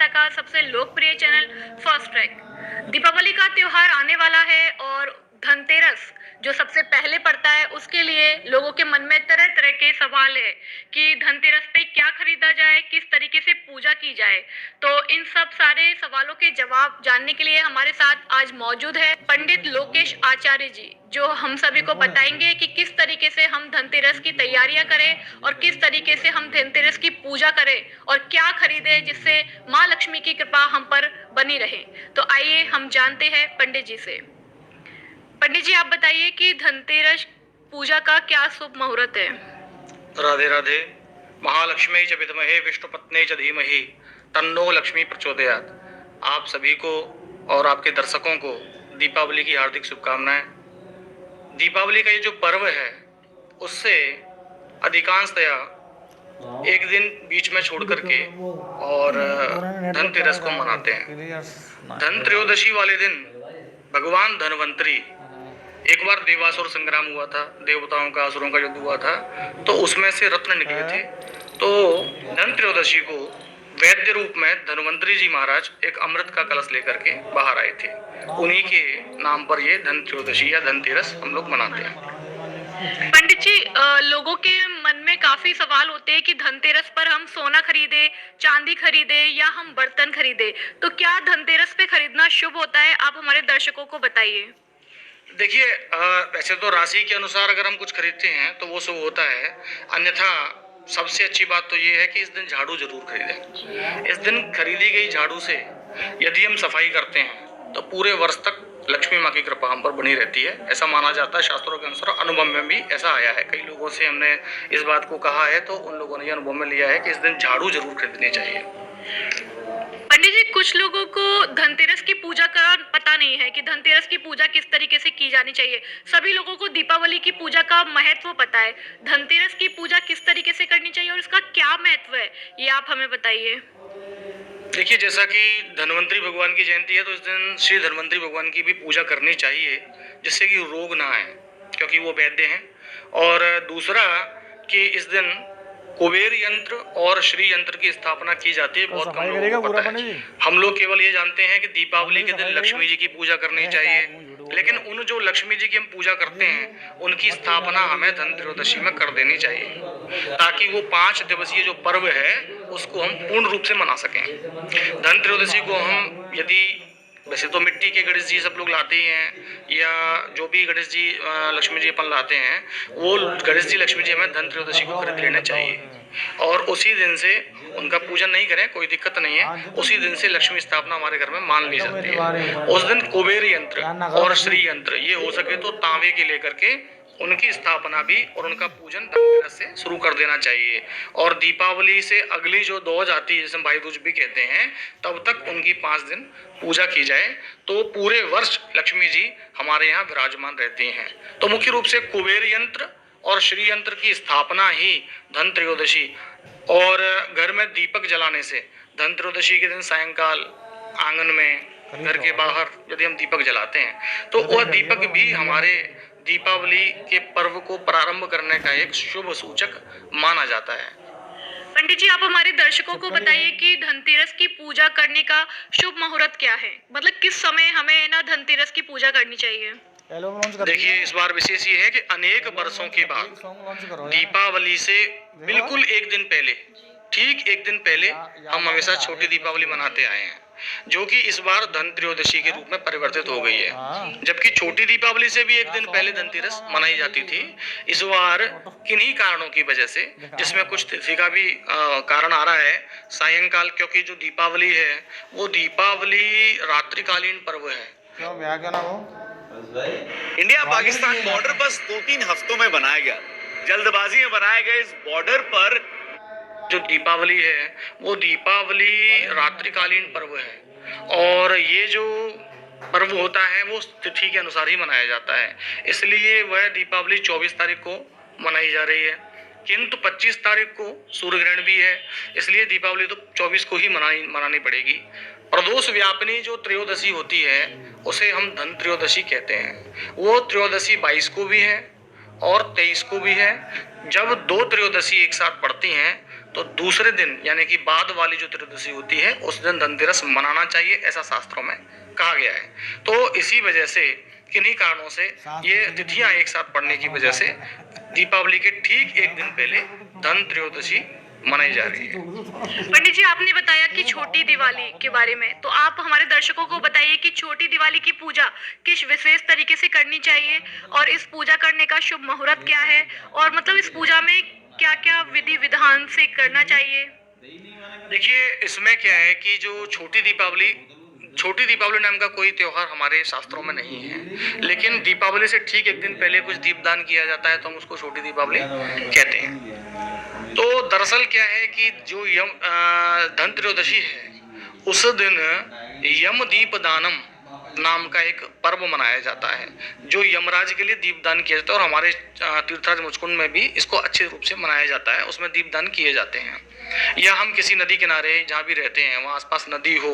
जनता का सबसे लोकप्रिय चैनल फर्स्ट ट्रैक। दीपावली का त्योहार आने वाला है और धनतेरस जो सबसे पहले पड़ता है उसके लिए लोगों के मन में तरह तरह के सवाल है कि धनतेरस पे क्या खरीदा जाए, किस तरीके से पूजा की जाए। तो इन सब सारे सवालों के जवाब जानने के लिए हमारे साथ आज मौजूद है पंडित लोकेश आचार्य जी, जो हम सभी को बताएंगे कि किस तरीके से हम धनतेरस की तैयारियां करें और किस तरीके से हम धनतेरस की पूजा करें और क्या खरीदें जिससे माँ लक्ष्मी की कृपा हम पर बनी रहे। तो आइए हम जानते हैं पंडित जी से। पंडित जी, आप बताइए कि धनतेरस पूजा का क्या शुभ मुहूर्त है। राधे राधे। महालक्ष्मी च विद्महे विष्णुपत्नी च धीमहि तन्नो लक्ष्मी प्रचोदयात्। आप सभी को और आपके दर्शकों को दीपावली की हार्दिक शुभकामनाएं। दीपावली का ये जो पर्व है उससे अधिकांशतया एक दिन बीच में छोड़ करके और धनतेरस को मनाते हैं। धन त्रयोदशी वाले दिन भगवान धनवंतरी, एक बार देवासुर संग्राम हुआ था, देवताओं का असुरों का युद्ध हुआ था, तो उसमें से रत्न निकले थे। तो धन त्रयोदशी को वैद्य रूप में धन्वंतरी जी महाराज एक अमृत का कलश लेकर के बाहर आए थे। उन्हीं के नाम पर ये धन त्रयोदशी या धनतेरस हम लोग मनाते हैं। पंडित जी, लोगों के मन में काफी सवाल होते हैं कि धनतेरस पर हम सोना खरीदे, चांदी खरीदे या हम बर्तन खरीदे, तो क्या धनतेरस पे खरीदना शुभ होता है? आप हमारे दर्शकों को बताइए। देखिए, वैसे तो राशि के अनुसार अगर हम कुछ खरीदते हैं तो वो शुभ होता है, अन्यथा सबसे अच्छी बात तो ये है कि इस दिन झाड़ू जरूर खरीदें। इस दिन खरीदी गई झाड़ू से यदि हम सफाई करते हैं तो पूरे वर्ष तक लक्ष्मी माँ की कृपा हम पर बनी रहती है, ऐसा माना जाता है। शास्त्रों के अनुसार अनुभव में भी ऐसा आया है, कई लोगों से हमने इस बात को कहा है तो उन लोगों ने ये अनुभव में लिया है कि इस दिन झाड़ू जरूर खरीदनी चाहिए। पंडित जी, कुछ लोगों को धनतेरस की पूजा का पता नहीं है कि धनतेरस की पूजा किस तरीके से की जानी चाहिए। सभी लोगों को दीपावली की पूजा का महत्व पता है, धनतेरस की पूजा किस तरीके से करनी चाहिए और इसका क्या महत्व है, ये आप हमें बताइए। देखिए, जैसा कि धन्वंतरी भगवान की जयंती है तो इस दिन श्री धन्वंतरी भगवान की भी पूजा करनी चाहिए, जिससे कि रोग ना आए, क्योंकि वो वैद्य हैं। और दूसरा कि इस दिन कुबेर यंत्र और श्री यंत्र की स्थापना की जाती है, बहुत कम लोगों को पता है। हम लोग केवल ये जानते हैं कि दीपावली के दिन लक्ष्मी जी की पूजा करनी चाहिए, लेकिन उन जो लक्ष्मी जी की हम पूजा करते हैं उनकी स्थापना हमें धन त्रयोदशी में कर देनी चाहिए, ताकि वो 5 दिवसीय जो पर्व है उसको हम पूर्ण रूप से मना सकें। धन त्रयोदशी को हम यदि वैसे तो मिट्टी के गणेश जी सब लोग लाते ही हैं, या जो भी गणेश जी लक्ष्मी जी अपन लाते हैं, वो गणेश जी लक्ष्मी जी हमें धन त्रयोदशी को खरीद लेना चाहिए और उसी दिन से उनका पूजन नहीं करें, कोई दिक्कत नहीं है। उसी दिन से लक्ष्मी स्थापना हमारे घर में मान ली जाती है। उस दिन कुबेर यंत्र और श्री यंत्र, ये हो सके तो तांबे के लेकर के उनकी स्थापना भी और उनका पूजन धनतेरस से शुरू कर देना चाहिए। और दीपावली से अगली जो दौज आती है, जिसे भाई दूज भी कहते हैं, तब तक उनकी 5 दिन पूजा की जाए तो पूरे वर्ष लक्ष्मी जी हमारे यहाँ विराजमान रहती हैं। तो मुख्य रूप से कुबेर यंत्र और श्री यंत्र की स्थापना ही धन त्रयोदशी, और घर में दीपक जलाने से धन त्रयोदशी के दिन सायंकाल आंगन में, घर के बाहर यदि हम दीपक जलाते हैं तो वह दीपक भी हमारे दीपावली के पर्व को प्रारंभ करने का एक शुभ सूचक माना जाता है। पंडित जी, आप हमारे दर्शकों को बताइए कि धनतेरस की पूजा करने का शुभ मुहूर्त क्या है, मतलब किस समय हमें ना धनतेरस की पूजा करनी चाहिए। देखिए, इस बार विशेष ये है कि अनेक वर्षों के बाद दीपावली से बिल्कुल एक दिन पहले, ठीक एक दिन पहले हम हमेशा छोटी दीपावली मनाते आए हैं, जो कि इस बार धन त्रयोदशी के रूप में परिवर्तित हो गई है। जबकि छोटी दीपावली से भी एक दिन पहले धनतेरस मनाई जाती थी। इस बार किन्हीं कारणों की वजह से, जिसमें कुछ तिथि का भी कारण आ रहा है, सायंकाल, क्योंकि जो दीपावली है वो दीपावली रात्रिकालीन पर्व है। इंडिया पाकिस्तान बॉर्डर बस 2-3 हफ्तों में बनाया गया, जल्दबाजी में बनाए गए इस बॉर्डर पर जो दीपावली है वो दीपावली रात्रिकालीन पर्व है, और ये जो पर्व होता है वो तिथि के अनुसार ही मनाया जाता है, इसलिए वह दीपावली 24 तारीख को मनाई जा रही है। किंतु 25 तारीख को सूर्य ग्रहण भी है, इसलिए दीपावली तो 24 को ही मनानी पड़ेगी। प्रदोष व्यापिनी जो त्रयोदशी होती है उसे हम धन त्रयोदशी कहते हैं। वो त्रयोदशी 22 को भी है और 23 को भी है। जब 2 त्रयोदशी एक साथ पड़ती हैं तो दूसरे दिन यानी कि बाद वाली जो त्रयोदशी होती है उस दिन धनतेरस मनाना चाहिए, ऐसा शास्त्रों में कहा गया है। तो इसी वजह से, किन्हीं कारणों से ये तिथियां एक साथ पड़ने की वजह से दीपावली के ठीक एक दिन पहले धन त्रयोदशी मनाई जा रही है। पंडित जी, आपने बताया कि छोटी दिवाली के बारे में, तो आप हमारे दर्शकों को बताइए कि छोटी दिवाली की पूजा किस विशेष तरीके से करनी चाहिए और इस पूजा करने का शुभ मुहूर्त क्या है, और मतलब इस पूजा में क्या क्या विधि विधान से करना चाहिए। देखिए, इसमें क्या है कि जो छोटी दीपावली नाम का कोई त्योहार हमारे शास्त्रों में नहीं है, लेकिन दीपावली से ठीक एक दिन पहले कुछ दीपदान किया जाता है तो हम उसको छोटी दीपावली कहते हैं। तो दरअसल क्या है कि जो धन त्रयोदशी है उस दिन यम दीप दानम नाम का एक पर्व मनाया जाता है, जो यमराज के लिए दीपदान किया जाता है। और हमारे तीर्थराज मुचकुंड में भी इसको अच्छे रूप से मनाया जाता है, उसमें दीपदान किए जाते हैं। या हम किसी नदी किनारे जहाँ भी रहते हैं, वहाँ आसपास नदी हो,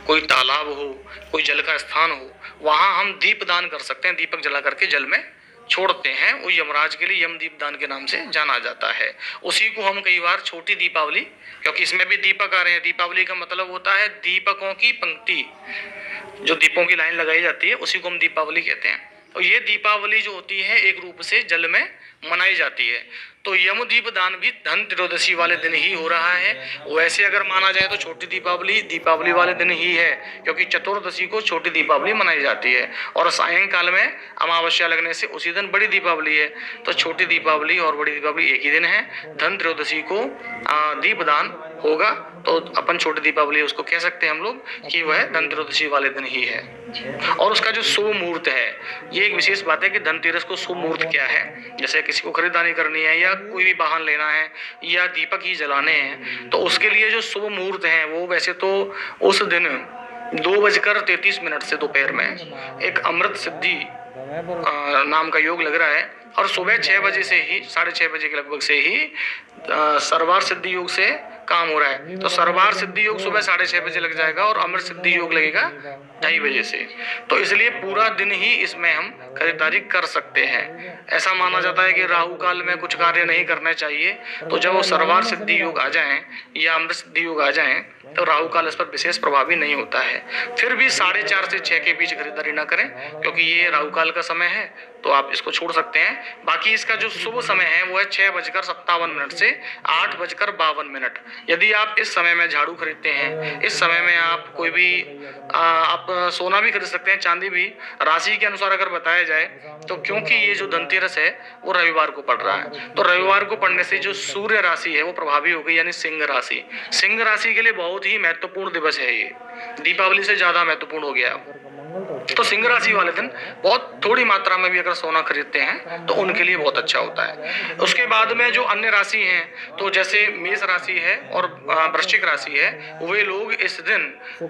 कोई तालाब हो, कोई जल का स्थान हो, वहाँ हम दीपदान कर सकते हैं, दीपक जला करके जल में छोड़ते हैं। वो यमराज के लिए यम दीपदान के नाम से जाना जाता है। उसी को हम कई बार छोटी दीपावली, क्योंकि इसमें भी दीपक आ रहे हैं, दीपावली का मतलब होता है दीपकों की पंक्ति, जो दीपों की लाइन लगाई जाती है उसी को हम दीपावली कहते हैं। तो ये दीपावली जो होती है एक रूप से जल में मनाई जाती है। तो यम दीप दान भी धन त्रयोदशी वाले दिन ही हो रहा है। वैसे अगर माना जाए तो छोटी दीपावली वाले दिन ही है, क्योंकि चतुर्दशी को छोटी दीपावली मनाई जाती है और सायंकाल में अमावस्या लगने से उसी दिन बड़ी दीपावली है। तो छोटी दीपावली और बड़ी दीपावली एक ही दिन है। धन त्रयोदशी को दीपदान होगा तो अपन छोटी दीपावली उसको कह सकते हैं हम लोग कि वह धन त्रयोदशी वाले दिन ही है। और उसका जो शुभ मुहूर्त है, ये एक विशेष बात है कि धनतेरस को शुभ मुहूर्त क्या है। जैसे किसी को खरीदारी करनी है या कोई भी वाहन लेना है या दीपक ही जलाने हैं, तो उसके लिए जो शुभ मुहूर्त है वो वैसे तो उस दिन 2:33 से दोपहर में एक अमृत सिद्धि नाम का योग लग रहा है, और सुबह 6 बजे से ही 6:30 बजे के लगभग से ही सर्वार सिद्धि योग से काम हो रहा है। तो सर्वार सिद्धि योग सुबह 6:30 बजे लग जाएगा और अमृत सिद्धि योग लगेगा 2:30 बजे से। तो इसलिए पूरा दिन ही इसमें हम खरीदारी कर सकते हैं। ऐसा माना जाता है कि राहु काल में कुछ कार्य नहीं करना चाहिए, तो जब वो सर्वार सिद्धि योग आ जाएं या अमृत सिद्धि योग आ जाएं तो राहु काल इस पर विशेष प्रभावी नहीं होता है। फिर भी 4:30 से 6 के बीच खरीदारी ना करें, क्योंकि ये राहु काल का समय है, तो आप इसको छोड़ सकते हैं। बाकी इसका जो शुभ समय है वो है 6:57 से 8:52। यदि आप इस समय में झाड़ू खरीदते हैं, इस समय में आप कोई भी आप सोना भी खरीद सकते हैं, चांदी भी, राशि के अनुसार अगर बताया जाए तो, क्योंकि ये जो धनतेरस है वो रविवार को पड़ रहा है, तो रविवार को पड़ने से जो सूर्य राशि है वो प्रभावी हो गई, यानी सिंह राशि। सिंह राशि के लिए बहुत ही महत्वपूर्ण दिवस है, ये दीपावली से ज्यादा महत्वपूर्ण हो गया। तो सिंह राशि वाले दिन बहुत थोड़ी मात्रा में भी अगर सोना खरीदते हैं तो उनके लिए बहुत अच्छा होता है। उसके बाद में जो अन्य राशि हैं, तो जैसे मेष राशि है और वृश्चिक राशि है, वे लोग इस दिन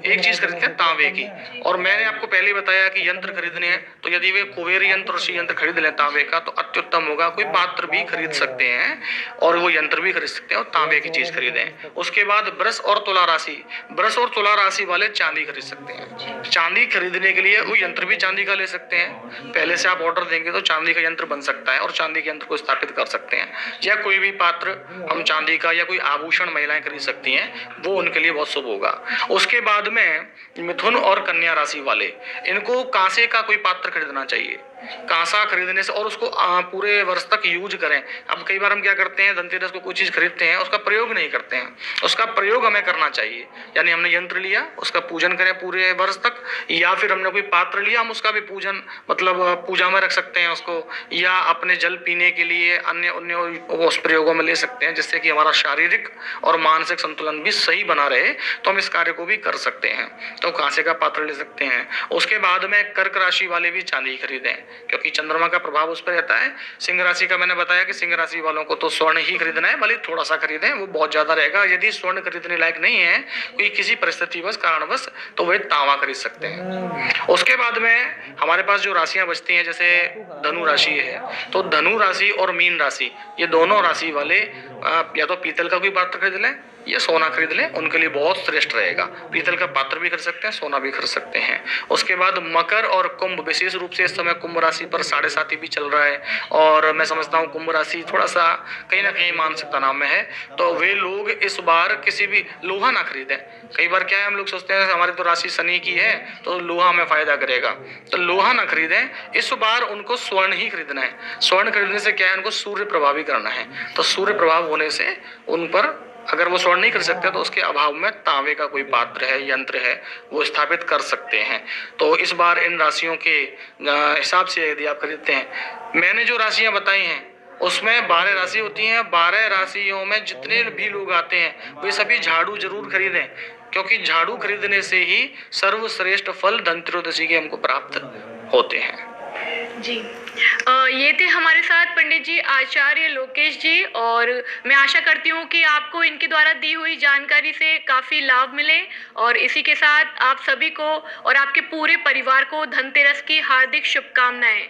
एक चीज खरीदते हैं, तांबे की। और मैंने आपको पहले बताया कि यंत्र खरीदने हैं, तो यदि वे कुबेर यंत्र और श्री यंत्र खरीद लें तांबे का तो अत्युत्तम होगा। कोई पात्र भी खरीद सकते हैं और वो यंत्र भी खरीद सकते हैं और तांबे की चीज खरीदें। उसके बाद वृष और तुला राशि वाले चांदी खरीद सकते हैं। चांदी खरीदने के लिए वो यंत्र भी चांदी का ले सकते हैं, पहले से आप ऑर्डर देंगे तो चांदी का यंत्र बन सकता है और चांदी के यंत्र को स्थापित कर सकते हैं। या कोई भी पात्र हम चांदी का या कोई आभूषण महिलाएं खरीद सकती हैं, वो उनके लिए बहुत शुभ होगा। उसके बाद में मिथुन और कन्या राशि वाले, इनको कांसे का कोई पात्र खरीदना चाहिए। कांसा खरीदने से और उसको पूरे वर्ष तक यूज करें। अब कई बार हम क्या करते हैं, धनतेरस को कोई चीज खरीदते हैं, उसका प्रयोग नहीं करते हैं, उसका प्रयोग हमें करना चाहिए। यानी हमने यंत्र लिया, उसका पूजन करें पूरे वर्ष तक, या फिर हमने कोई पात्र लिया, हम उसका भी पूजन मतलब पूजा में रख सकते हैं उसको, या अपने जल पीने के लिए अन्य उस प्रयोगों में ले सकते हैं, जिससे कि हमारा शारीरिक और मानसिक संतुलन भी सही बना रहे। तो हम इस कार्य को भी कर सकते हैं, तो कांसे का पात्र ले सकते हैं। उसके बाद में कर्क राशि वाले भी चांदी खरीदें, क्योंकि चंद्रमा का प्रभाव उस पर रहता है। सिंह राशि का मैंने बताया कि सिंह राशि वालों को तो स्वर्ण ही खरीदना है, भले थोड़ा सा खरीदें, वो बहुत ज्यादा रहेगा। यदि स्वर्ण खरीदने लायक नहीं है कोई किसी परिस्थितिवश कारणवश, तो वे तांबा खरीद सकते हैं। उसके बाद में हमारे पास जो राशियां बचती हैं, जैसे धनु राशि है, तो धनु राशि और मीन राशि, ये दोनों राशि वाले या तो पीतल का कोई पात्र खरीद लें ये सोना खरीद लें, उनके लिए बहुत श्रेष्ठ रहेगा। पीतल का पात्र भी खरीद सकते हैं, सोना भी खरीद सकते हैं। उसके बाद मकर और कुंभ, विशेष रूप से इस समय कुंभ राशि पर 7.5 भी चल रहा है और मैं समझता हूँ कुंभ राशि थोड़ा सा कहीं ना कहीं मानसिक तनाव में है, तो वे लोग इस बार किसी भी लोहा ना खरीदें। कई बार क्या है, हम लोग सोचते हैं हमारी तो राशि शनि की है तो लोहा हमें फायदा करेगा, तो लोहा ना खरीदें। इस बार उनको स्वर्ण ही खरीदना है। स्वर्ण खरीदने से क्या है, उनको सूर्य प्रभावी करना है, तो सूर्य प्रभाव होने से उन पर, अगर वो स्वर्ण नहीं कर सकते तो उसके अभाव में तांबे का कोई पात्र है, यंत्र है, वो स्थापित कर सकते हैं। तो इस बार इन राशियों के हिसाब से यदि आप खरीदते हैं, मैंने जो राशियां बताई हैं उसमें 12 राशि होती हैं। 12 राशियों में जितने भी लोग आते हैं वे सभी झाड़ू जरूर खरीदें, क्योंकि झाड़ू खरीदने से ही सर्वश्रेष्ठ फल धनत्रयोदशी के हमको प्राप्त होते हैं। जी, ये थे हमारे साथ पंडित जी आचार्य लोकेश जी, और मैं आशा करती हूँ कि आपको इनके द्वारा दी हुई जानकारी से काफ़ी लाभ मिले, और इसी के साथ आप सभी को और आपके पूरे परिवार को धनतेरस की हार्दिक शुभकामनाएं।